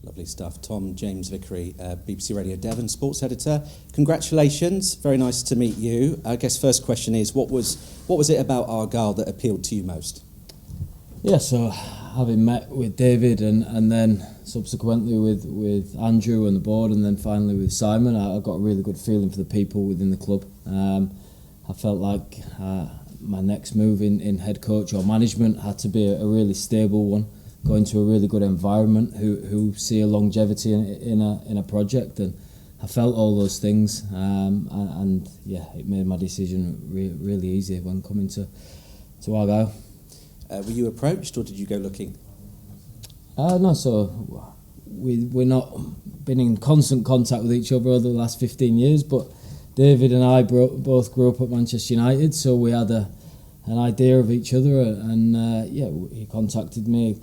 Lovely stuff. Tom James Vickery, BBC Radio Devon sports editor. Congratulations. Very nice to meet you. I guess first question is, what was it about Argyle that appealed to you most? Yeah, so having met with David and then subsequently with Andrew and the board and then finally with Simon, I got a really good feeling for the people within the club. I felt like my next move in head coach or management had to be a really stable one, going to a really good environment who see a longevity in a project, and I felt all those things, and yeah, it made my decision really easy when coming to Argyle. Were you approached or did you go looking? No, so we're not been in constant contact with each other over the last 15 years, but David and I both grew up at Manchester United, so we had an idea of each other, and yeah, he contacted me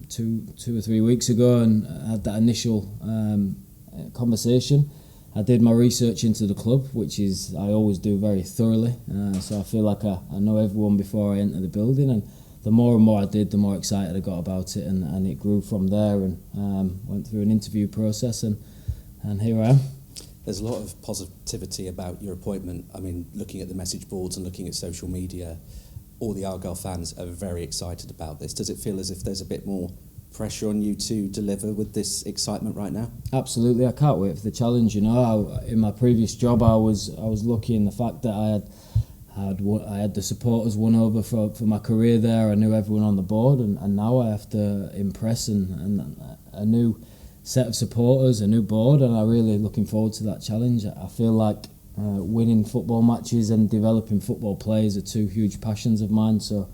2 or 3 weeks ago and had that initial conversation. I did my research into the club, which is I always do very thoroughly, so I feel like I know everyone before I enter the building, and the more and more I did, the more excited I got about it, and it grew from there, and went through an interview process, and here I am. There's a lot of positivity about your appointment. I mean, looking at the message boards and looking at social media, all the Argyle fans are very excited about this. Does it feel as if there's a bit more pressure on you to deliver with this excitement right now? Absolutely, I can't wait for the challenge. You know, in my previous job, I was lucky in the fact that I had the supporters won over for my career there. I knew everyone on the board, and now I have to impress and a new set of supporters, a new board, and I'm really looking forward to that challenge. I feel like winning football matches and developing football players are two huge passions of mine, so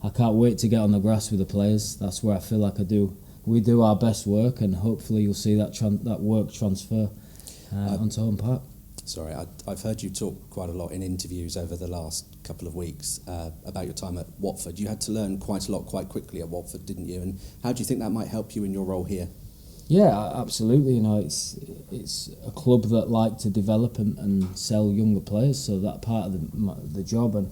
I can't wait to get on the grass with the players. That's where I feel like we do our best work, and hopefully you'll see that work transfer onto home park. Sorry, I've heard you talk quite a lot in interviews over the last couple of weeks about your time at Watford. You had to learn quite a lot quite quickly at Watford, didn't you? And how do you think that might help you in your role here? Yeah, absolutely. You know, it's a club that like to develop and sell younger players, so that part of the job, and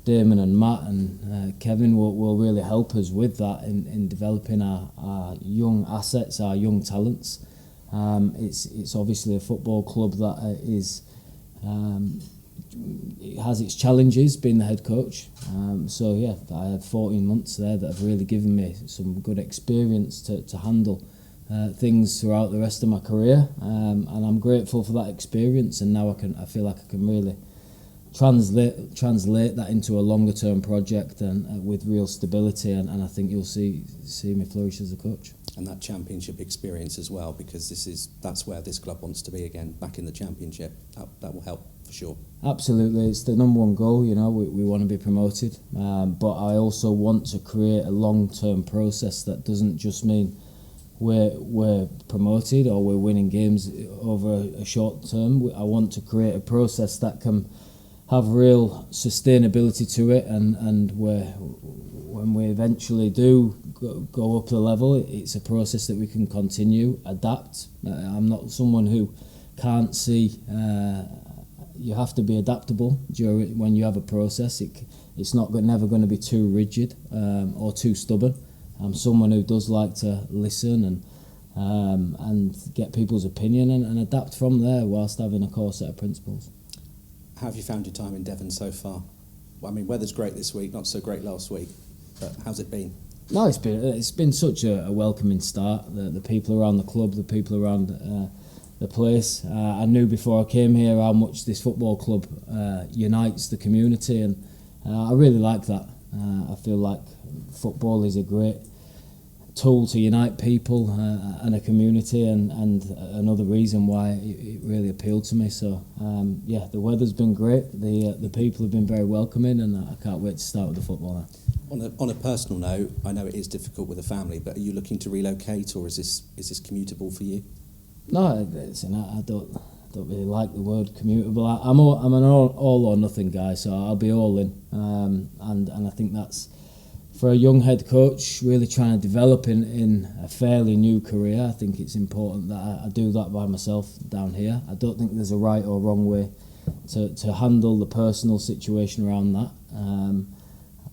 Damon and Matt and Kevin will really help us with that in developing our young assets, our young talents. It's obviously a football club that it has its challenges being the head coach. So yeah, I had 14 months there that have really given me some good experience to handle things throughout the rest of my career, and I'm grateful for that experience. And now I feel like I can really translate that into a longer term project and with real stability. And I think you'll see me flourish as a coach. And that championship experience as well, because that's where this club wants to be again, back in the championship. That will help for sure. Absolutely, it's the number one goal. You know, we want to be promoted, but I also want to create a long-term process that doesn't just mean we're promoted or we're winning games over a short term. I want to create a process that can have real sustainability to it, and when we eventually do go up the level, it's a process that we can continue, adapt. I'm not someone who can't see. You have to be adaptable when you have a process. It's never going to be too rigid or too stubborn. I'm someone who does like to listen and get people's opinion and adapt from there whilst having a core set of principles. How have you found your time in Devon so far? Well, I mean, weather's great this week, not so great last week, but how's it been? No, it's been such a welcoming start. The people around the club, the people around the place. I knew before I came here how much this football club unites the community, and I really like that. I feel like football is a great tool to unite people and a community, and another reason why it really appealed to me. So yeah, the weather's been great. The people have been very welcoming, and I can't wait to start with the football now. On a personal note, I know it is difficult with a family, but are you looking to relocate, or is this commutable for you? No, I don't really like the word commutable. I'm an all or nothing guy, so I'll be all in. And I think that's, for a young head coach, really trying to develop in a fairly new career, I think it's important that I do that by myself down here. I don't think there's a right or wrong way to handle the personal situation around that.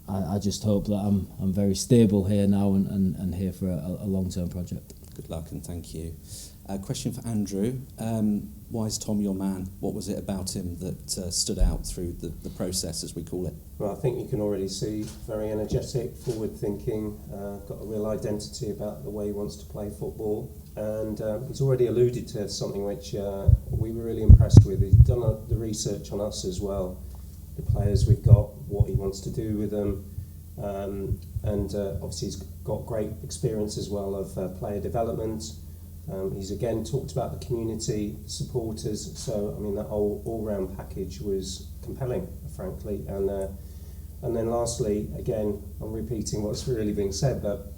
I just hope that I'm very stable here now and here for a long-term project. Good luck and thank you. Question for Andrew. Why is Tom your man? What was it about him that stood out through the process, as we call it? Well, I think you can already see very energetic, forward-thinking, got a real identity about the way he wants to play football. And he's already alluded to something which we were really impressed with. He's done the research on us as well, the players we've got, what he wants to do with them. And obviously he's got great experience as well of player development. He's again talked about the community, supporters, so I mean that whole all-round package was compelling, frankly. And then lastly, again, I'm repeating what's really being said, but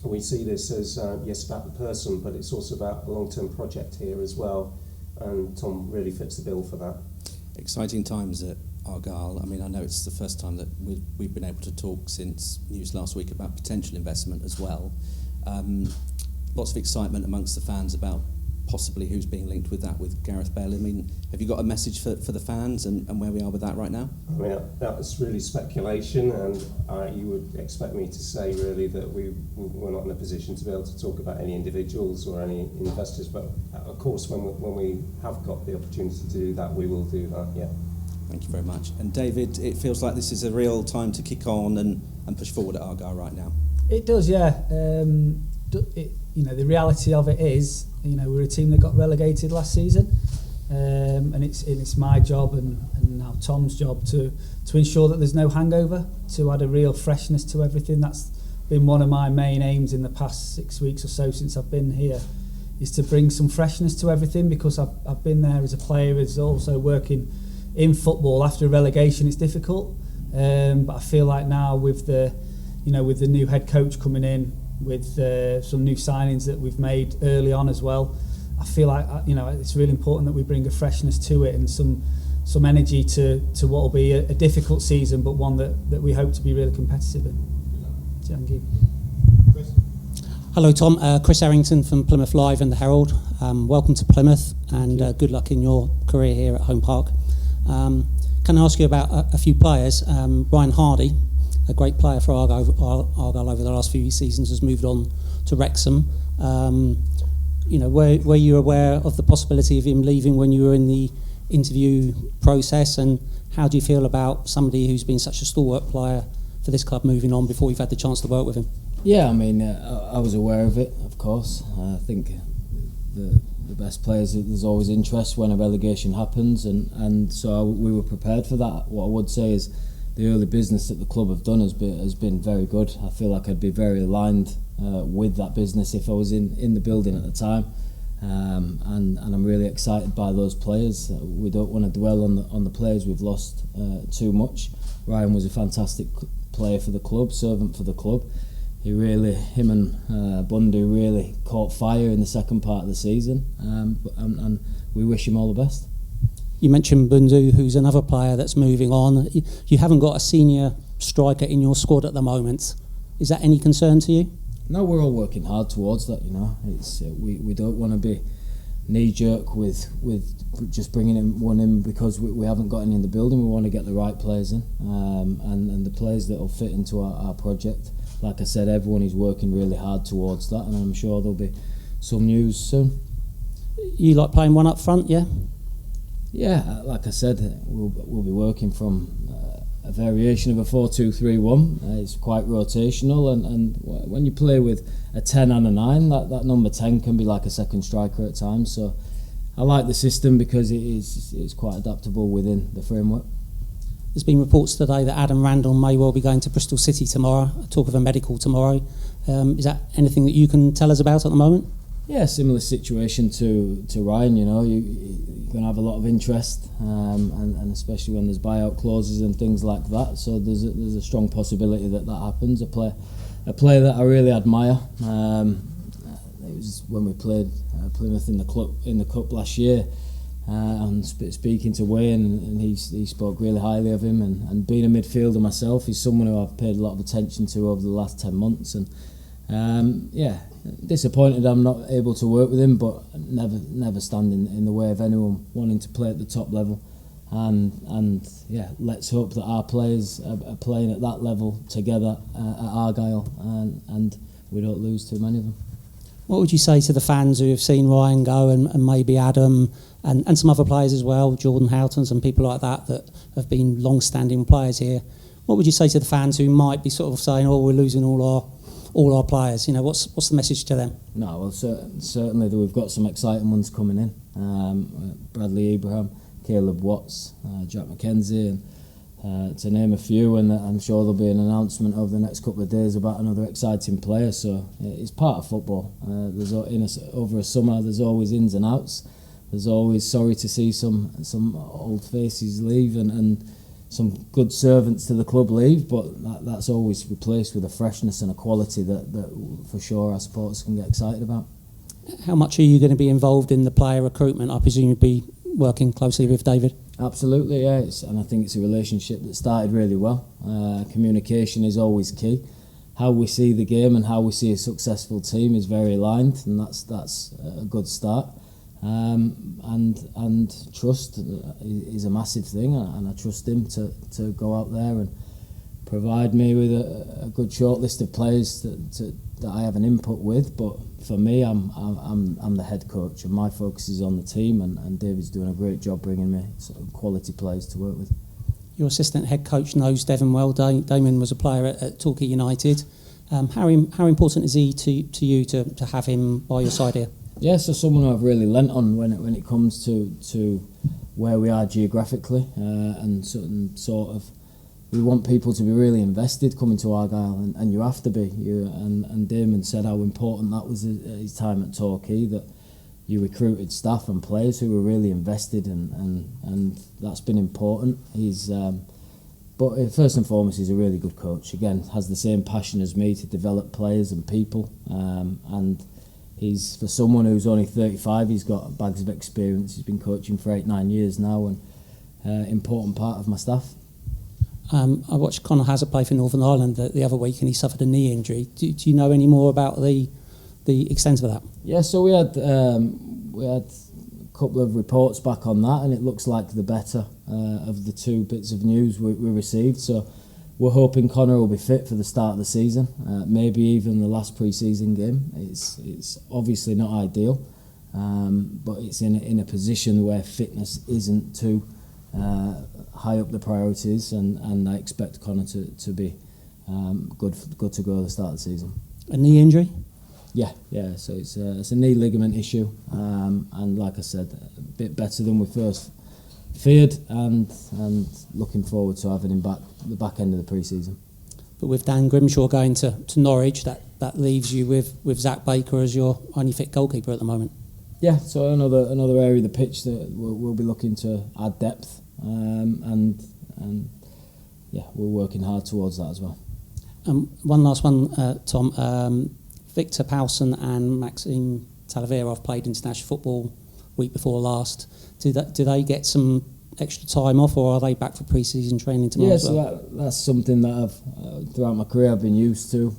we see this as, yes, about the person, but it's also about a long-term project here as well, and Tom really fits the bill for that. Exciting times at Argyle. I mean, I know it's the first time that we've been able to talk since news last week about potential investment as well. Lots of excitement amongst the fans about possibly who's being linked with that, with Gareth Bale. I mean, have you got a message for the fans and where we are with that right now? I mean, that's really speculation, and you would expect me to say really that we're not in a position to be able to talk about any individuals or any investors, but of course when we have got the opportunity to do that, we will do that, yeah. Thank you very much. And David, it feels like this is a real time to kick on and push forward at Argyle right now. It does, yeah. The reality of it is, we're a team that got relegated last season, and it's my job and now Tom's job to ensure that there's no hangover, to add a real freshness to everything. That's been one of my main aims in the past 6 weeks or so since I've been here, is to bring some freshness to everything, because I've been there as a player, as also working in football. After relegation, it's difficult, but I feel like now with the new head coach coming in, with some new signings that we've made early on as well, I feel like it's really important that we bring a freshness to it and some energy to what will be a difficult season, but one that we hope to be really competitive in. Thank you. Chris. Hello, Tom. Chris Errington from Plymouth Live and the Herald. Welcome to Plymouth, and good luck in your career here at Home Park. Can I ask you about a few players? Ryan Hardy, a great player for Argyle over the last few seasons, has moved on to Wrexham. Were you aware of the possibility of him leaving when you were in the interview process, and how do you feel about somebody who's been such a stalwart player for this club moving on before you've had the chance to work with him? Yeah, I mean, I was aware of it, of course. I think the best players, there's always interest when a relegation happens, and so we were prepared for that. What I would say is the early business that the club have done has been very good. I feel like I'd be very aligned with that business if I was in the building at the time, and I'm really excited by those players. We don't want to dwell on the players we've lost too much. Ryan was a fantastic player for the club, servant for the club. Him and Bundu really caught fire in the second part of the season, and we wish him all the best. You mentioned Bundu, who's another player that's moving on. You haven't got a senior striker in your squad at the moment. Is that any concern to you? No, we're all working hard towards that. It's we don't want to be knee-jerk with just bringing one in because we haven't got any in the building. We want to get the right players in, and the players that will fit into our project. Like I said, everyone is working really hard towards that, and I'm sure there'll be some news soon. You like playing one up front, yeah? Yeah, like I said, we'll be working from a variation of a 4-2-3-1. It's quite rotational, and when you play with a 10 and a 9, that number 10 can be like a second striker at times. So I like the system because it's quite adaptable within the framework. There's been reports today that Adam Randall may well be going to Bristol City tomorrow. Talk of a medical tomorrow. Is that anything that you can tell us about at the moment? Yeah, similar situation to Ryan. You're going to have a lot of interest, and especially when there's buyout clauses and things like that. So there's a strong possibility that happens. A player that I really admire. It was when we played Plymouth in the cup last year, and speaking to Wayne, and he spoke really highly of him. And being a midfielder myself, he's someone who I've paid a lot of attention to over the last 10 months. And disappointed I'm not able to work with him, but never stand in the way of anyone wanting to play at the top level. And let's hope that our players are playing at that level together at Argyle, and we don't lose too many of them. What would you say to the fans who have seen Ryan go and maybe Adam and some other players as well, Jordan Houghton and people like that have been long-standing players here? What would you say to the fans who might be sort of saying, "Oh, we're losing all our players"? You know, what's the message to them? No, well, certainly we've got some exciting ones coming in. Bradley Abraham, Caleb Watts, Jack McKenzie, and to name a few. And I'm sure there'll be an announcement over the next couple of days about another exciting player. So it's part of football. Over a summer, there's always ins and outs. There's always sorry to see some old faces leave and some good servants to the club leave, but that's always replaced with a freshness and a quality that for sure our supporters can get excited about. How much are you going to be involved in the player recruitment? I presume you'd be working closely with David. Absolutely, yeah, and I think it's a relationship that started really well. Communication is always key. How we see the game and how we see a successful team is very aligned, and that's a good start. And trust is a massive thing, and I trust him to go out there and provide me with a good short list of players that I have an input with. But for me, I'm the head coach, and my focus is on the team, and David's doing a great job bringing me sort of quality players to work with. Your assistant head coach knows Devon well. Damon was a player at Torquay United. How important is he to you to have him by your side here? Yeah, so someone who I've really lent on when it comes to where we are geographically, and sort of we want people to be really invested coming to Argyle, and you have to be. And Damon said how important that was at his time at Torquay, that you recruited staff and players who were really invested, and that's been important. But first and foremost, he's a really good coach. Again, has the same passion as me to develop players and people, and he's, for someone who's only 35, he's got bags of experience. He's been coaching for 8-9 years now, and important part of my staff. I watched Conor Hazard play for Northern Ireland the other week, and he suffered a knee injury. Do you know any more about the extent of that? Yeah, so we had a couple of reports back on that, and it looks like the better of the two bits of news we received. So we're hoping Conor will be fit for the start of the season, maybe even the last pre-season game. It's obviously not ideal, but it's in a position where fitness isn't too high up the priorities, and I expect Conor to be good to go at the start of the season. A knee injury? Yeah. So it's a knee ligament issue, and like I said, a bit better than we first feared, and looking forward to having him back the back end of the pre-season. But with Dan Grimshaw going to Norwich, that leaves you with Zach Baker as your only fit goalkeeper at the moment. Yeah, so another area of the pitch that we'll be looking to add depth, and yeah, we're working hard towards that as well. One last one, Tom. Victor Powson and Maxime Talaverov played international football week before last. Do they get some extra time off, or are they back for pre-season training tomorrow? Yeah, so that's something that I've throughout my career I've been used to,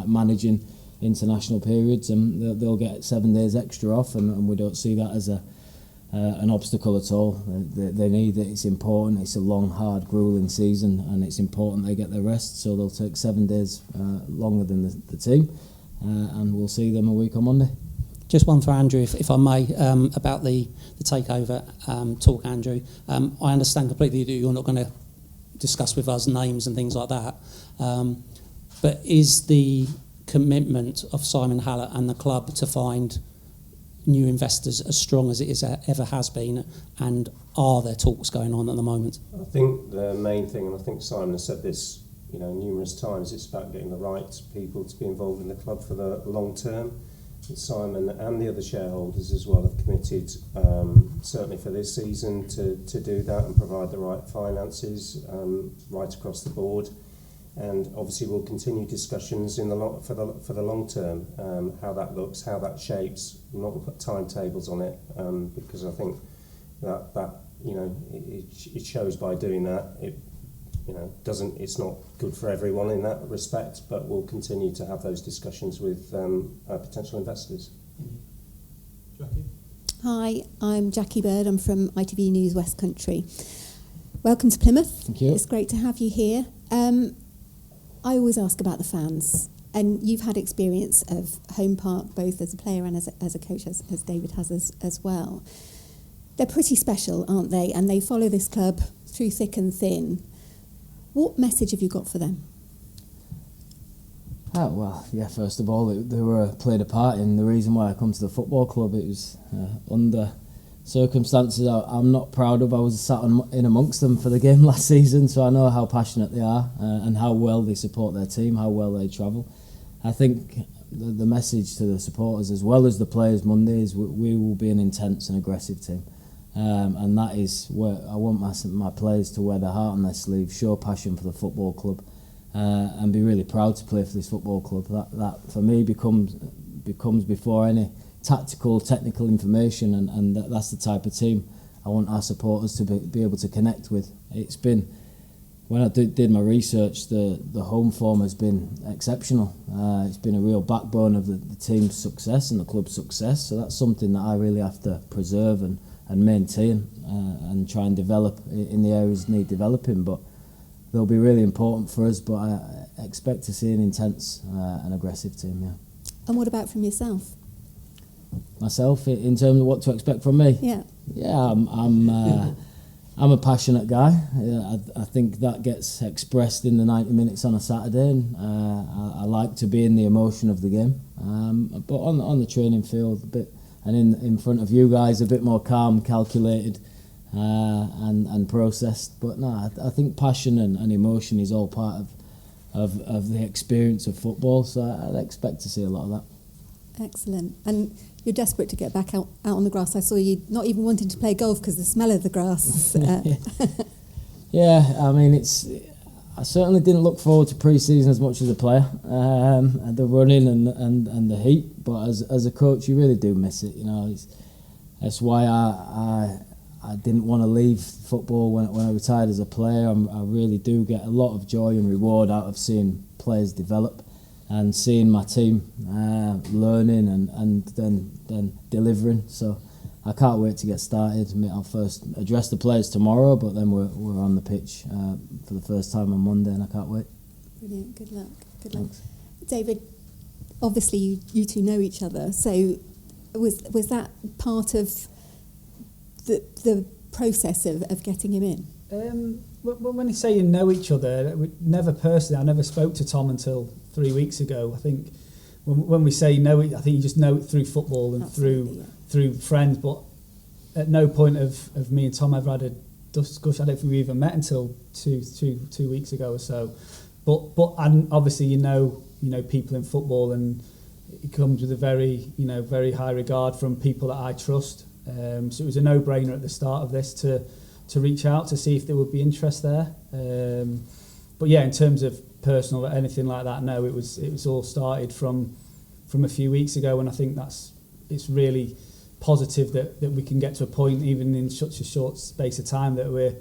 managing international periods, and they'll get 7 days extra off, and we don't see that as an obstacle at all. They need it. It's important. It's a long, hard, gruelling season, and it's important they get their rest. So they'll take 7 days longer than the team, and we'll see them a week on Monday. Just one for Andrew, if I may, about the takeover talk, Andrew. I understand completely that you're not going to discuss with us names and things like that, but is the commitment of Simon Hallett and the club to find new investors as strong as it ever has been, and are there talks going on at the moment? I think the main thing, and I think Simon has said this numerous times, it's about getting the right people to be involved in the club for the long term. Simon and the other shareholders as well have committed, certainly for this season, to do that and provide the right finances right across the board. And obviously we'll continue discussions for the long term, how that looks, how that shapes. I'm not going to put timetables on it, because I think that it shows by doing that it's not good for everyone in that respect, but we'll continue to have those discussions with potential investors. Jackie? Hi, I'm Jackie Bird. I'm from ITV News West Country. Welcome to Plymouth. Thank you. It's great to have you here. I always ask about the fans. And you've had experience of Home Park, both as a player and as a coach, as David has as well. They're pretty special, aren't they? And they follow this club through thick and thin. What message have you got for them? Oh, well, yeah, first of all, they played a part in the reason why I come to the football club. It was under circumstances I'm not proud of. I was sat in amongst them for the game last season, so I know how passionate they are and how well they support their team, how well they travel. I think the message to the supporters as well as the players Monday is we will be an intense and aggressive team. And that is where I want my players to wear their heart on their sleeve, show passion for the football club, and be really proud to play for this football club. That for me becomes before any technical information, and that's the type of team I want our supporters to be able to connect with. It's been, when I did my research, the home form has been exceptional. It's been a real backbone of the team's success and the club's success, so that's something that I really have to preserve and maintain and try and develop in the areas that need developing. But they'll be really important for us, but I expect to see an intense and aggressive team, yeah. And what about from yourself? Myself, in terms of what to expect from me? Yeah. Yeah, I'm a passionate guy. I think that gets expressed in the 90 minutes on a Saturday, and I like to be in the emotion of the game. But on the training field, a bit, and in front of you guys, a bit more calm, calculated, and processed. But no, I think passion and emotion is all part of the experience of football. So I'd expect to see a lot of that. Excellent. And you're desperate to get back out on the grass. I saw you not even wanting to play golf because the smell of the grass. Yeah, I mean, I certainly didn't look forward to pre-season as much as a player, and the running and the heat. But as a coach, you really do miss it. You know, that's why I didn't want to leave football when I retired as a player. I really do get a lot of joy and reward out of seeing players develop and seeing my team learning and then delivering. So I can't wait to get started. I'll first address the players tomorrow, but then we're on the pitch for the first time on Monday, and I can't wait. Brilliant. Good luck. Good luck. Thanks. David, obviously you two know each other, so was that part of the process of getting him in? When you say you know each other, never personally. I never spoke to Tom until 3 weeks ago. I think when we say know it, I think you just know it through football and through friends. But at no point of me and Tom ever had a discussion. I don't think we even met until two weeks ago or so. But and obviously you know people in football, and it comes with a very high regard from people that I trust. So it was a no-brainer at the start of this to reach out to see if there would be interest there. But yeah, in terms of personal or anything like that, no, it was all started from a few weeks ago, and I think it's really positive that we can get to a point, even in such a short space of time, that we're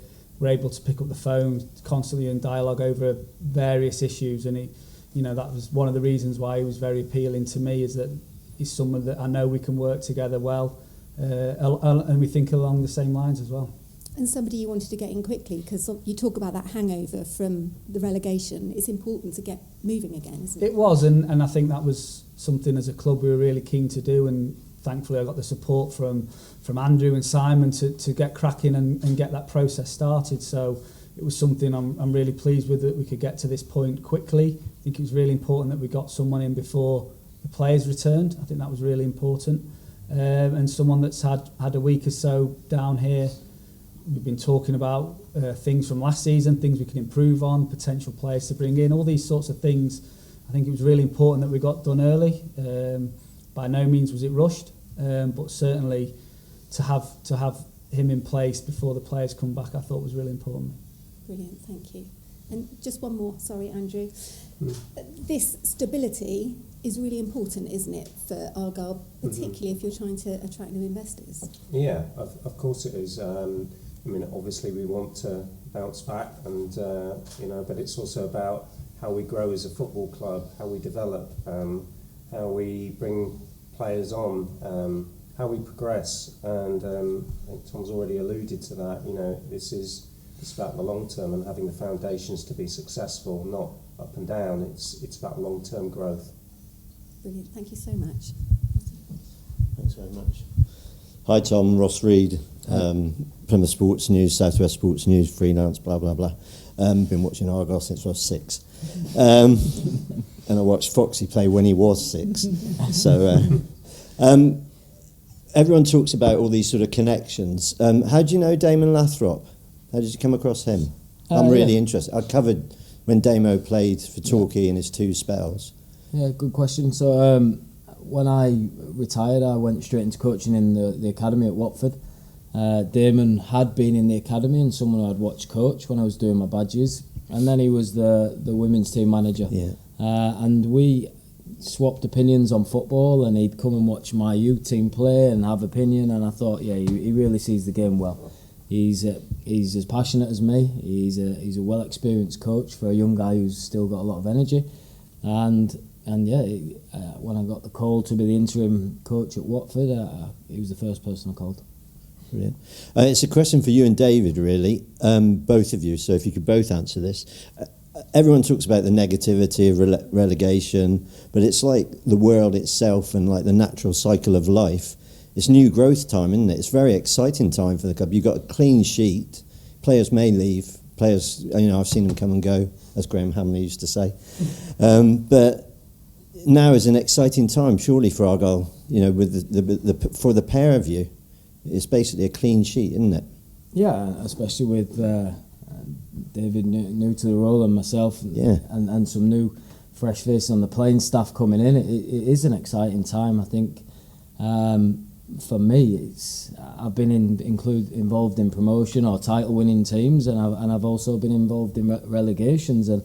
able to pick up the phone constantly and dialogue over various issues. And that was one of the reasons why he was very appealing to me, is that he's someone that I know we can work together well, and we think along the same lines as well. And somebody you wanted to get in quickly, because you talk about that hangover from the relegation. It's important to get moving again, isn't it? It was, and I think that was something as a club we were really keen to do, and thankfully I got the support from Andrew and Simon to get cracking and get that process started. So it was something I'm really pleased with, that we could get to this point quickly. I think it was really important that we got someone in before the players returned. I think that was really important, and someone that's had a week or so down here. We've been talking about things from last season, things we can improve on, potential players to bring in, all these sorts of things. I think it was really important that we got done early. By no means was it rushed, but certainly to have him in place before the players come back, I thought was really important. Brilliant, thank you. And just one more, sorry, Andrew. This stability is really important, isn't it, for Argyle, particularly if you're trying to attract new investors? Yeah, of course it is. I mean, obviously we want to bounce back, and but it's also about how we grow as a football club, how we develop, how we bring players on, how we progress. And I think Tom's already alluded to that. It's about the long term and having the foundations to be successful, not up and down. It's about long-term growth. Brilliant. Thank you so much. Thanks very much. Hi Tom, Ross Reed, Plymouth Sports News, South West Sports News, freelance, blah blah blah. Been watching Argyle since I was 6. And I watched Foxy play when he was 6. So everyone talks about all these sort of connections. How do you know Damon Lathrop? How did you come across him? I'm really interested. I covered when Damo played for Torquay in his 2 spells. Yeah, good question. So when I retired, I went straight into coaching in the academy at Watford. Damon had been in the academy and someone I'd watched coach when I was doing my badges, and then he was the women's team manager. Yeah. And we swapped opinions on football, and he'd come and watch my youth team play and have opinion, and I thought, yeah, he really sees the game well. He's as passionate as me. He's a well experienced coach for a young guy who's still got a lot of energy, and yeah, when I got the call to be the interim coach at Watford, he was the first person I called. Brilliant. It's a question for you and David, really, both of you. So if you could both answer this. Everyone talks about the negativity of relegation, but it's like the world itself and like the natural cycle of life. It's new growth time, isn't it? It's a very exciting time for the club. You've got a clean sheet. Players may leave. Players, I've seen them come and go, as Graham Hamley used to say. But now is an exciting time, surely, for Argyle. With for the pair of you, it's basically a clean sheet, isn't it? Yeah, especially with David new to the role and myself, and some new fresh faces on the playing staff coming in. It is an exciting time. I think for me, I've been involved in promotion or title winning teams, and I've also been involved in relegations. And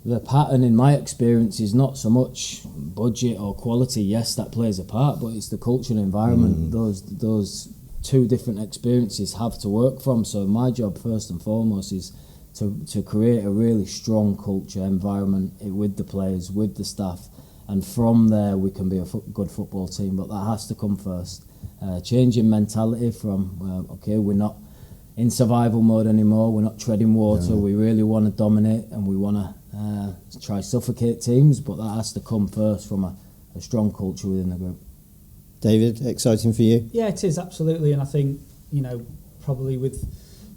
the pattern, in my experience, is not so much budget or quality. Yes, that plays a part, but it's the culture and environment. Those 2 different experiences have to work from. So my job, first and foremost, is to create a really strong culture environment with the players, with the staff, and from there we can be a good football team. But that has to come first. Changing mentality from we're not in survival mode anymore. We're not treading water. We really want to dominate, and we want to try suffocate teams. But that has to come first from a strong culture within the group. David, exciting for you? Yeah, it is, absolutely. And I think, probably with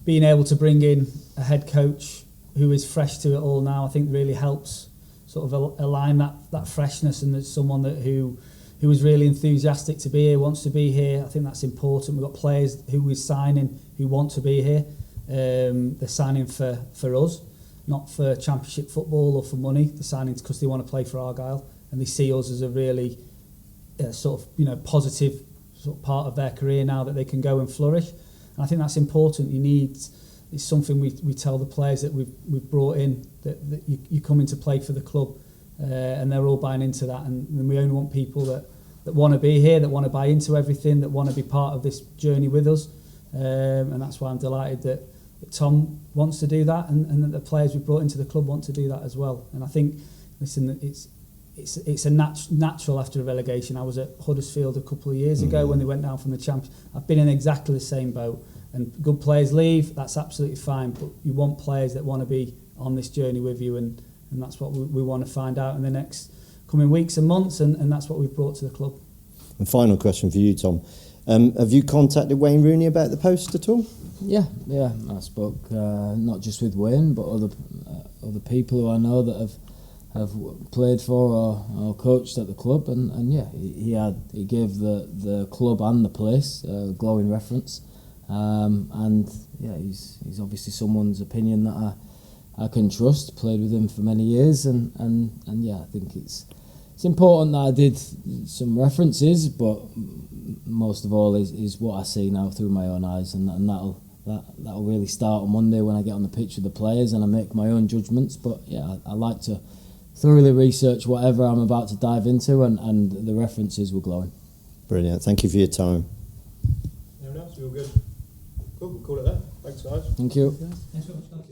being able to bring in a head coach who is fresh to it all now, I think really helps sort of align that freshness, and there's someone who is really enthusiastic to be here, wants to be here. I think that's important. We've got players who we're signing who want to be here. They're signing for us, not for championship football or for money. They're signing because they want to play for Argyle, and they see us as a really positive sort of part of their career now that they can go and flourish. And I think that's important. It's something we tell the players that we've brought in, that you come in to play for the club, and they're all buying into that. And we only want people that want to be here, that want to buy into everything, that want to be part of this journey with us. And that's why I'm delighted that Tom wants to do that, and that the players we've brought into the club want to do that as well. And I think, listen, it's a natural after a relegation. I was at Huddersfield a couple of years ago when they went down from the Champions. I've been in exactly the same boat. And good players leave, that's absolutely fine. But you want players that want to be on this journey with you, and that's what we want to find out in the next coming weeks and months, and that's what we've brought to the club. And final question for you, Tom. Have you contacted Wayne Rooney about the post at all? Yeah. I spoke not just with Wayne, but other people who I know that have played for or coached at the club, and yeah, he gave the club and the place a glowing reference, and yeah, he's obviously someone's opinion that I can trust. Played with him for many years, and yeah, I think it's important that I did some references, but most of all is what I see now through my own eyes, and that'll really start on Monday when I get on the pitch with the players and I make my own judgments. But yeah, I like to thoroughly research whatever I'm about to dive into, and the references were glowing. Brilliant. Thank you for your time. Anyone else? You all good? Cool. We'll call it there. Thanks, guys. Thank you. Thanks very much.